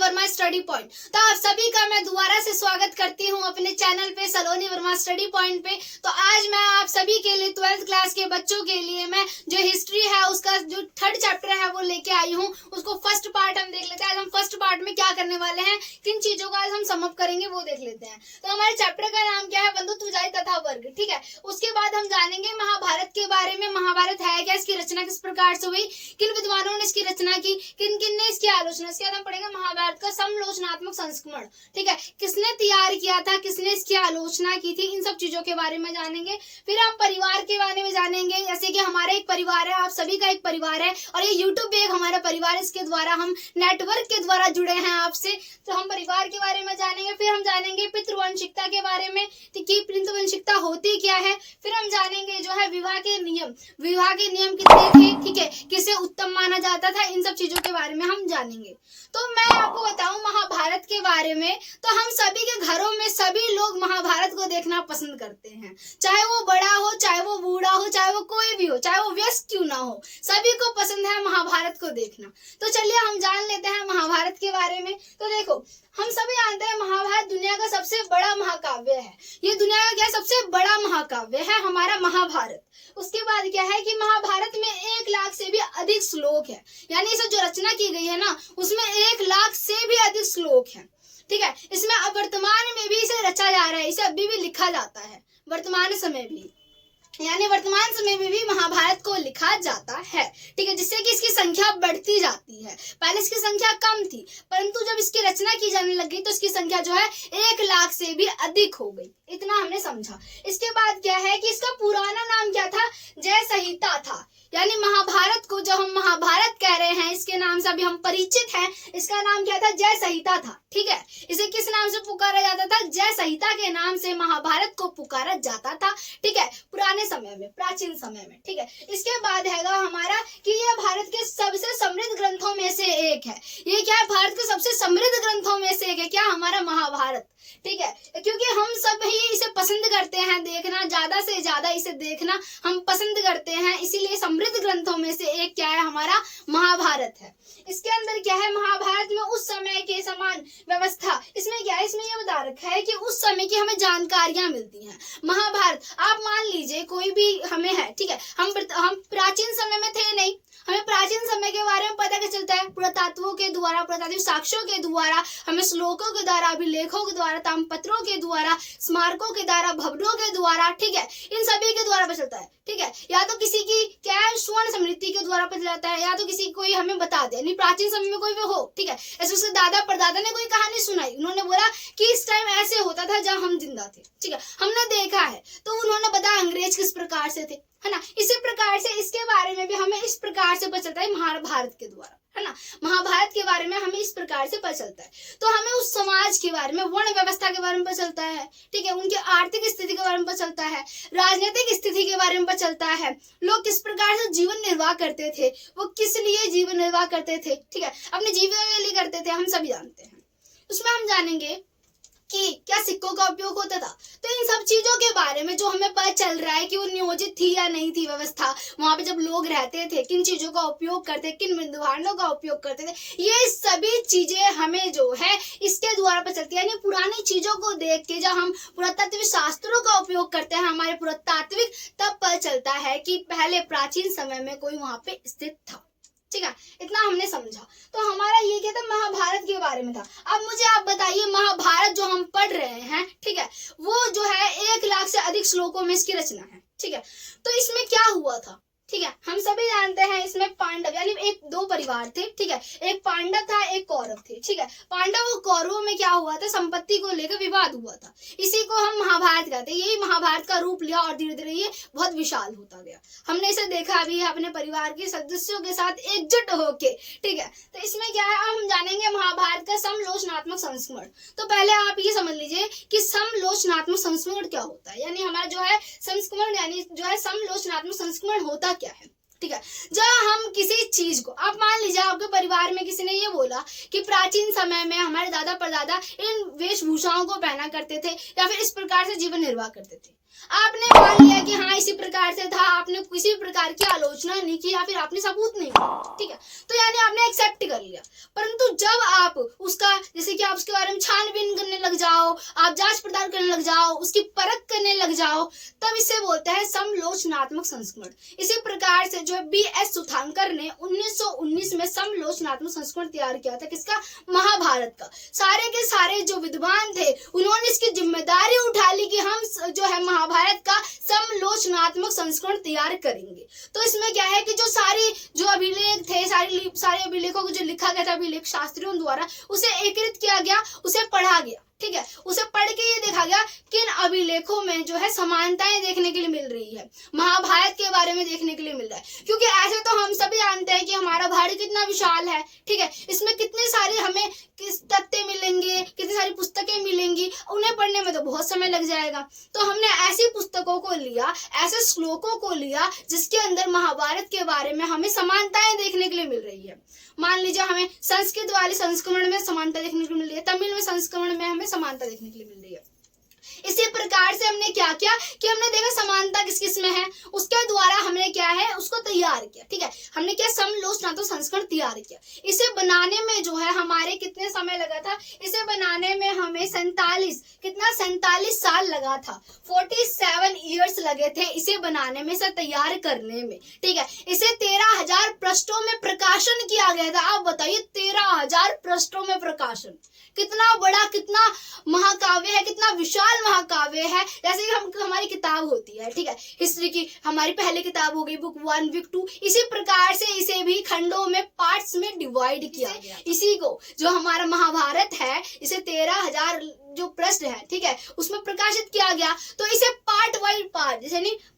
Verma study point. तो आप सभी का मैं दोबारा से स्वागत करती हूं अपने चैनल पे सलोनी वर्मा स्टडी पॉइंट पे। तो आज मैं आप सभी के लिए 12th क्लास के बच्चों के लिए मैं जो हिस्ट्री है उसका जो 3rd चैप्टर है वो लेके आई हूं। उसको फर्स्ट पार्ट हम देख लेते हैं। आज हम फर्स्ट पार्ट में क्या करने वाले हैं, किन चीजों का आज हम सम अप करेंगे वो देख लेते हैं। तो हमारे चैप्टर का नाम क्या है, बंधुत्व जाति तथा वर्ग। ठीक है, उसके बाद हम जानेंगे महाभारत के बारे में। महाभारत है क्या, इसकी रचना किस प्रकार से हुई, किन विद्वानों ने इसकी रचना की, किन किन ने इसकी आलोचना। इसके बाद हम पढ़ेंगे महाभारत का समलोचनात्मक संस्करण। ठीक है, किसने तैयार किया था, किसने इसकी आलोचना की थी, इन सब चीजों के बारे में जानेंगे। फिर हम परिवार के बारे में जानेंगे, जैसे कि हमारा एक परिवार है, आप सभी का एक परिवार है और ये यूट्यूब भी एक हमारा परिवार, इसके द्वारा हम नेटवर्क के द्वारा जुड़े हैं आपसे। तो हम परिवार के बारे में जानेंगे। फिर हम जानेंगे पितृवंशिकता के बारे में कि पितृवंशिकता होती क्या है। फिर हम जानेंगे जो है विवाह के नियम, विवाह के नियम कितने थे, ठीक है, किसे उत्तम माना जाता था, इन सब चीजों के बारे में हम जानेंगे। तो मैं आपको बताऊं महाभारत के बारे में, तो हम सभी के घरों में सभी लोग महाभारत को देखना पसंद करते हैं, चाहे वो बड़ा हो, चाहे वो बूढ़ा हो, चाहे वो कोई भी हो, चाहे वो व्यस्त क्यों ना हो, सभी को पसंद है महाभारत को देखना। तो चलिए हम जान लेते हैं महाभारत के बारे में। तो देखो, हम सभी जानते हैं महाभारत दुनिया का सबसे बड़ा महाकाव्य है। ये दुनिया का क्या सबसे बड़ा महाकाव्य है हमारा महाभारत। उसके बाद क्या है कि महाभारत में 1 लाख से भी अधिक श्लोक है, यानी इसे जो रचना की गई है ना उसमें 1 लाख से भी अधिक श्लोक है। ठीक है, इसमें अब वर्तमान में भी इसे रचा जा रहा है, इसे अभी भी लिखा जाता है वर्तमान समय भी, यानी वर्तमान समय में भी महाभारत को लिखा जाता है। ठीक है, जिससे कि इसकी संख्या बढ़ती जाती है। पहले इसकी संख्या कम थी, परंतु जब इसकी रचना की जाने लगी तो इसकी संख्या जो है 1 लाख से भी अधिक हो गई। इतना हमने समझा। इसके बाद क्या है कि इसका पुराना नाम क्या था, जय संहिता था। यानी महाभारत को जब हम महाभारत कह रहे हैं, इसके नाम से अभी हम परिचित हैं, इसका नाम क्या था, जय संहिता था। ठीक है, इसे किस नाम से पुकारा जाता था, जय संहिता के नाम से महाभारत को पुकारा जाता था। ठीक है, पुराने समय में, प्राचीन समय में। ठीक है, इसके बाद हैगा हमारा कि यह भारत के सबसे समृद्ध ग्रंथों में से एक है। ये क्या है, भारत के सबसे समृद्ध ग्रंथों में से एक है, क्या, हमारा महाभारत। ठीक है, क्योंकि हम सब ही इसे पसंद करते हैं देखना, ज्यादा से ज्यादा इसे देखना हम पसंद करते हैं, इसीलिए समृद्ध ग्रंथों में से एक क्या है, हमारा महाभारत है। इसके अंदर क्या है, महाभारत में उस समय के समान व्यवस्था, इसमें क्या है, इसमें यह बता रखा है कि उस समय की हमें जानकारियां मिलती हैं। महाभारत, आप मान लीजिए कोई भी हमें है, ठीक है, हम प्राचीन समय में थे नहीं, हमें प्राचीन समय के बारे में पता क्या चलता है, पुरातत्वों के द्वारा, पुरातात्विक साक्ष्यों के द्वारा, हमें श्लोकों के द्वारा, अभिलेखों के द्वारा, ताम्रपत्रों के द्वारा, स्मारकों के द्वारा, भवनों के द्वारा, ठीक है, इन सभी के द्वारा पता चलता है। ठीक है, या तो किसी की क्या है, स्वर्ण समृद्धि के द्वारा पता चलता है, या तो किसी कोई हमें बता दे, नहीं प्राचीन समय में कोई भी हो, ठीक है, ऐसे उसके दादा परदादा ने कोई कहानी सुनाई, उन्होंने बोला कि इस टाइम ऐसे होता था जब हम जिंदा थे। ठीक है, हमने देखा है, तो उन्होंने बताया अंग्रेज किस प्रकार से थे, है ना। इसी प्रकार से इसके बारे में भी हमें इस प्रकार से पता चलता है महाभारत के द्वारा, है ना। महाभारत के बारे में हमें इस प्रकार से पता चलता है। तो हमें उस समाज के बारे में, वर्ण व्यवस्था के बारे में पता चलता है, ठीक है, उनकी आर्थिक स्थिति के बारे में पता चलता है, राजनीतिक स्थिति के बारे में पता चलता है, लोग किस प्रकार से जीवन निर्वाह करते थे, वो किस लिए जीवन निर्वाह करते थे, ठीक है, अपनी जीविका के लिए करते थे, हम सभी जानते हैं। उसमें हम जानेंगे कि क्या सिक्कों का उपयोग होता था। तो इन सब चीजों के बारे में जो हमें पता चल रहा है कि वो नियोजित थी या नहीं थी व्यवस्था, वहां पे जब लोग रहते थे किन चीजों का उपयोग करते, किन विद्वानों का उपयोग करते थे, ये सभी चीजें हमें जो है इसके द्वारा पता चलती है। यानी पुरानी चीजों को देख के जब हम पुरातात्विक शास्त्रों का उपयोग करते हैं, हमारे पुरातात्विक, तब पता चलता है कि पहले प्राचीन समय में कोई वहां पे स्थित था। ठीक है, इतना हमने समझा। तो हमारा ये क्या था, महाभारत के बारे में था। अब मुझे आप बताइए, महाभारत जो हम पढ़ रहे हैं, ठीक है, वो जो है 1 लाख से अधिक श्लोकों में इसकी रचना है। ठीक है, तो इसमें क्या हुआ था, ठीक है, हम सभी जानते हैं इसमें पांडव, यानी 2 परिवार थे। ठीक है, एक पांडव था, एक कौरव थे। ठीक है, पांडव और कौरवों में क्या हुआ था, संपत्ति को लेकर विवाद हुआ था, इसी को हम महाभारत कहते हैं। यही महाभारत का रूप लिया और धीरे धीरे ये बहुत विशाल होता गया। हमने इसे देखा भी है अपने परिवार के सदस्यों के साथ एकजुट होके। ठीक है, तो इसमें क्या है, हम जानेंगे महाभारत का समलोचनात्मक संस्करण। तो पहले आप ये समझ लीजिए कि समलोचनात्मक संस्करण क्या होता है, यानी हमारा जो है संस्करण, यानी जो है समलोचनात्मक संस्करण होता क्या है। ठीक है, जब हम किसी चीज को, आप मान लीजिए आपके परिवार में किसी ने ये बोला कि प्राचीन समय में हमारे दादा परदादा इन वेशभूषाओं को पहना करते थे या फिर इस प्रकार से जीवन निर्वाह करते थे, आपने मान लिया कि हाँ इसी प्रकार से था, आपने किसी प्रकार की आलोचना नहीं की या फिर आपने सबूत नहीं किया, ठीक है, तो यानी आपने एक्सेप्ट कर लिया। परंतु जब आप उसका, जैसे कि आप उसके बारे में छानबीन करने लग जाओ, आप जांच पड़ताल करने लग जाओ, उसकी परख करने लग जाओ, तब इसे बोलते हैं समालोचनात्मक संस्करण। इसी प्रकार से जो B.S. सुथांकर ने 1919 में समालोचनात्मक संस्करण तैयार किया था, किसका? महाभारत का। सारे के सारे जो विद्वान थे उन्होंने इसकी जिम्मेदारी उठा ली कि हम जो है महाभारत का समालोचनात्मक संस्करण तैयार करेंगे। तो इसमें क्या है कि जो सारी जो अभिलेख थे, सारे अभिलेखों को जो लिखा गया था अभिलेख शास्त्रियों द्वारा, उसे एकत्रित किया गया, उसे पढ़ा गया, ठीक है, उसे पढ़ के ये देखा गया कि इन अभिलेखों में जो है समानताएं देखने के लिए मिल रही है, महाभारत के बारे में देखने के लिए मिल रहा है। क्योंकि ऐसे तो हम सभी जानते हैं कि हमारा भारत कितना विशाल है, ठीक है, इसमें कितने सारे हमें किस तथ्य मिलेंगे, कितनी सारी पुस्तकें मिलेंगी, उन्हें पढ़ने में तो बहुत समय लग जाएगा। तो हमने ऐसी पुस्तकों को लिया, ऐसे श्लोकों को लिया जिसके अंदर महाभारत के बारे में हमें समानताएं देखने के लिए मिल रही है। मान लीजिए हमें संस्कृत वाले संस्करण में समानता देखने के लिए मिल रही है, तमिल में संस्करण में हमें समानता देखने के लिए मिल रही है। इसी प्रकार से हमने क्या किया कि हमने देखा समानता किस किस में है, उसके द्वारा हमने क्या है उसको तैयार किया, ठीक है, हमने क्या समालोचनात्मक संस्करण तैयार किया। इसे बनाने में जो है हमारे कितने समय लगा था? इसे बनाने में हमें 47 साल लगा था, 47 ईयर्स लगे थे इसे बनाने में, इसे तैयार करने में, ठीक है। इसे 13,000 पृष्ठों में प्रकाशन किया गया था। आप बताइए 13,000 पृष्ठों में प्रकाशन, कितना बड़ा, कितना महाकाव्य है, कितना विशाल महाकाव्य है। जैसे कि हमारी किताब होती है, ठीक है, हिस्ट्री की हमारी पहली किताब हो गई बुक 1, बुक 2, इसी प्रकार से इसे भी खंडों में, पार्ट्स में डिवाइड किया गया। इसी को जो हमारा महाभारत है, इसे 13,000 जो पृष्ठ है, ठीक है, उसमें प्रकाशित किया गया। तो इसे पार्ट वाइज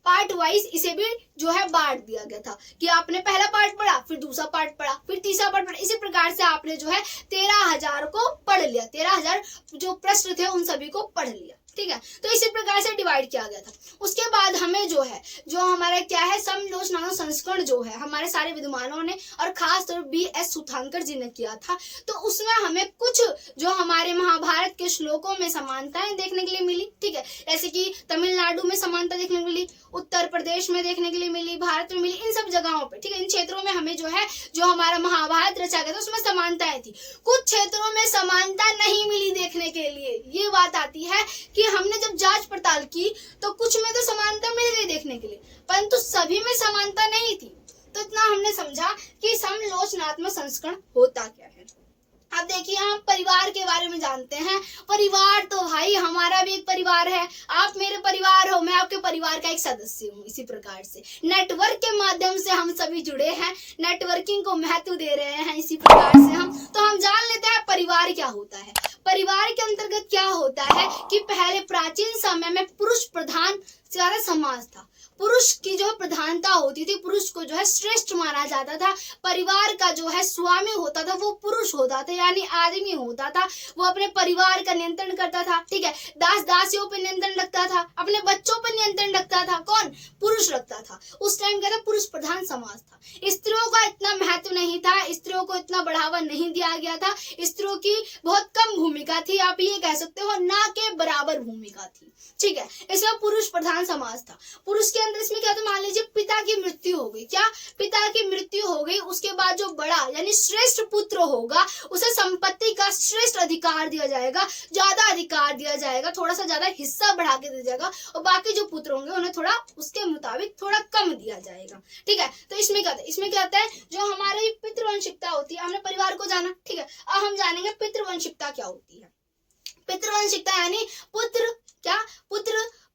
पार्ट वाइज इसे भी जो है बांट दिया गया था कि आपने पहला पार्ट पढ़ा, फिर दूसरा पार्ट पढ़ा, फिर तीसरा पार्ट पढ़ा। इसी प्रकार से आपने जो है 13,000 को पढ़ लिया, 13,000 जो प्रश्न थे उन सभी को पढ़ लिया, ठीक है। तो इसी प्रकार से डिवाइड किया गया था। उसके बाद हमें जो है, जो हमारा क्या है समालोचनात्मक संस्करण जो है हमारे सारे विद्वानों ने और खास तौर B.S. सुथांकर जी ने किया था। तो उसमें हमें कुछ जो हमारे महाभारत के श्लोकों में समानताएं देखने के लिए मिली, ठीक है, जैसे कि तमिलनाडु में समानता देखने को मिली, उत्तर प्रदेश में देखने के लिए मिली, भारत में मिली, इन सब जगहों पे, ठीक है, इन क्षेत्रों में हमें जो है जो हमारा महाभारत रचा गया था उसमें समानताएं थी। कुछ क्षेत्रों में समानता नहीं मिली देखने के लिए। ये बात आती है कि हमने जब जांच पड़ताल की तो कुछ में तो समानता मिल गई देखने के लिए, परंतु सभी में समानता नहीं थी। तो इतना हमने समझा कि समालोचनात्मक संस्करण होता क्या है। अब देखिए हम परिवार के बारे में जानते हैं। परिवार तो भाई हमारा भी एक परिवार है, आप मेरे परिवार हो, मैं आपके परिवार का एक सदस्य हूँ। इसी प्रकार से नेटवर्क के माध्यम से हम सभी जुड़े हैं, नेटवर्किंग को महत्व दे रहे हैं। इसी प्रकार से हम जान लेते हैं परिवार क्या होता है। परिवार के अंतर्गत क्या होता है कि पहले प्राचीन समय में पुरुष प्रधान ज्यादा समाज था, पुरुष की जो प्रधानता होती थी, पुरुष को जो है श्रेष्ठ माना जाता था। परिवार का जो है स्वामी होता था वो पुरुष होता था, यानी आदमी होता था, वो अपने परिवार का नियंत्रण करता था, ठीक है, दास दासियों पर नियंत्रण रखता था, अपने बच्चों पर नियंत्रण रखता था। कौन? पुरुष रखता था। उस टाइम क्या था? पुरुष प्रधान समाज था। स्त्रियों का इतना महत्व नहीं था, स्त्रियों को इतना बढ़ावा नहीं दिया गया था, स्त्रियों की बहुत कम भूमिका थी, आप ये कह सकते हो ना के बराबर भूमिका थी, ठीक है। इसमें पुरुष प्रधान समाज था। पुरुष के अंदर इसमें क्या था? मान लीजिए पिता की मृत्यु हो गई, क्या पिता की मृत्यु हो गई, उसके बाद जो बड़ा यानी श्रेष्ठ पुत्र होगा उसे संपत्ति का श्रेष्ठ अधिकार दिया जाएगा, ज्यादा अधिकार दिया जाएगा, थोड़ा सा ज्यादा हिस्सा बढ़ा के दिया जाएगा, और बाकी जो पुत्र होंगे उन्हें थोड़ा उसके मुताबिक थोड़ा कम दिया जाएगा, ठीक है। तो इसमें क्या होता है जो हमारी पितृवंशिकता होती है, हमने परिवार को जाना, ठीक है, अब हम जानेंगे पितृवंशिकता क्या होती है। पितृवंशिकता यानी पुत्र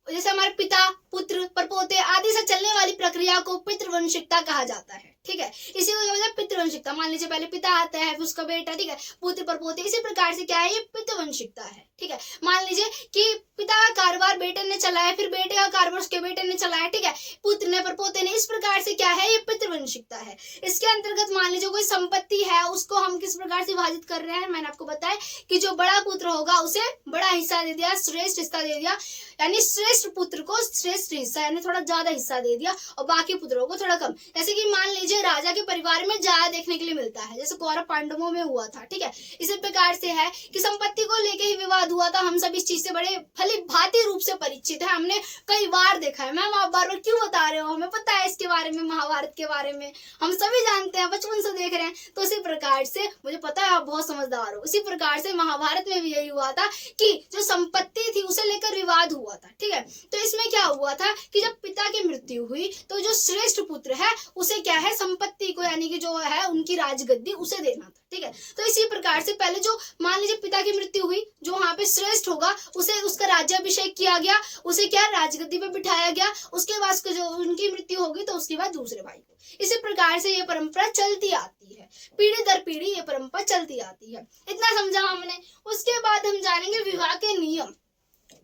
जैसे हमारे पिता, पुत्र, परपोते आदि से चलने वाली प्रक्रिया को पितृवंशिकता कहा जाता है, ठीक है। इसी को क्या पितृवंशिकता, मान लीजिए पहले पिता आता है फिर उसका बेटा, ठीक है, पुत्र, परपोते, इसी प्रकार से क्या है ये पितृवंशिकता है, ठीक है। मान लीजिए कि पिता का कारोबार बेटे ने चलाया, फिर बेटे का कारोबार उसके बेटे ने चलाया, ठीक है, पुत्र ने, परपोते ने, इस प्रकार से क्या है ये पितृवंशिकता है। इसके अंतर्गत मान लीजिए कोई संपत्ति है, उसको हम किस प्रकार से विभाजित कर रहे हैं, मैंने आपको बताया कि जो बड़ा पुत्र होगा उसे बड़ा हिस्सा दे दिया, श्रेष्ठ हिस्सा दे दिया, यानी श्रेष्ठ पुत्र को श्रेष्ठ हिस्सा यानी थोड़ा ज्यादा हिस्सा दे दिया और बाकी पुत्रों को थोड़ा कम। जैसे कि मान लीजिए राजा के परिवार में ज्यादा देखने के लिए मिलता है, जैसे कौरव पांडवों में हुआ था, ठीक है। इसी प्रकार से है कि संपत्ति को लेके ही विवाद हुआ था। हम सब इस चीज से बड़े भली भांति रूप से परिचित है, हमने कई बार देखा है। मैम आप बार बार क्यों बता रहे हो, हमें पता है इसके बारे में, महाभारत के बारे में हम सभी जानते हैं, बचपन से देख रहे हैं। तो इसी प्रकार से मुझे पता है आप बहुत समझदार हो। इसी प्रकार से महाभारत में भी यही हुआ था कि जो संपत्ति थी उसे लेकर विवाद हुआ था, ठीक है। तो इसमें क्या हुआ था कि जब पिता की मृत्यु हुई तो जो श्रेष्ठ पुत्र है उसे क्या है, संपत्ति को यानी कि जो है उनकी राजगद्दी उसे देना था, ठीक है। तो इसी प्रकार से पहले जो मान लीजिए पिता की मृत्यु हुई, जो वहां पे श्रेष्ठ होगा उसे उसका राज्याभिषेक किया गया, उसे क्या राजगद्दी पे बिठाया गया। उसके बाद जो उनकी मृत्यु होगी तो उसके बाद दूसरे भाई को। इसी प्रकार से ये परंपरा चलती आती है, पीढ़ी दर पीढ़ी ये परंपरा चलती आती है। इतना समझा हमने। उसके बाद हम जानेंगे विवाह के नियम।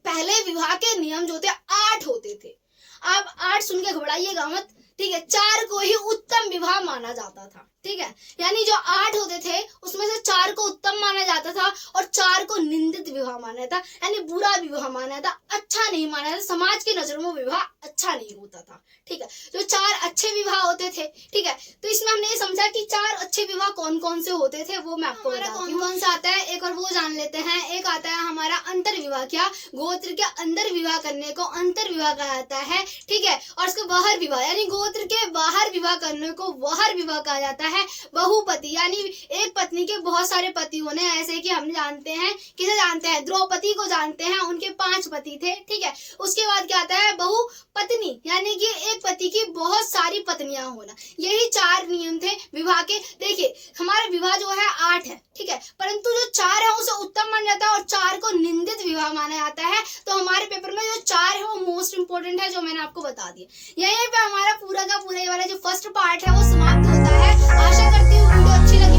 पहले विवाह के नियम जो थे 8 होते थे। आप 8 सुन के घबराइएगा मत, ठीक है। 4 को ही उत्तम विवाह माना जाता था, ठीक है। यानी जो 8 होते थे उसमें से 4 को उत्तम माना जाता था और 4 को निंदित विवाह माना था, यानी बुरा विवाह माना था, अच्छा नहीं माना था। समाज की नजरों में विवाह अच्छा नहीं होता था, ठीक है। जो 4 अच्छे विवाह होते थे, ठीक है। तो इसमें हमने ये समझा कि 4 अच्छे विवाह कौन कौन से होते थे, वो मैं आपको बताती हूँ। कौन सा आता है एक और वो जान लेते हैं। एक आता है हमारा अंतर विवाह। क्या गोत्र के अंदर विवाह करने को अंतर विवाह कहा जाता है, ठीक है। और इसको बाहर विवाह यानी गोत्र के बाहर विवाह करने को बाहर विवाह कहा जाता है। बहुपति यानी एक पत्नी के बहुत सारे पति होने, ऐसे कि हम जानते हैं, किसे जानते हैं, द्रौपदी को जानते हैं, उनके 5 पति थे, ठीक है। उसके बाद क्या आता है बहुपत्नी यानी कि एक पति की बहुत सारी पत्नियां होना। यही 4 नियम थे विवाह के। देखिए हमारा विवाह जो है 8 है, ठीक है, परंतु जो 4 है उसे उत्तम माना जाता है और 4 को निंदित विवाह माना जाता है। तो हमारे पेपर में जो 4 है वो मोस्ट इंपोर्टेंट है, जो मैंने आपको बता दिया। यहीं पे हमारा पूरा का पूरा ये वाला जो फर्स्ट पार्ट है वो समाप्त होता है। आशा करती हूँ वीडियो अच्छी लगी।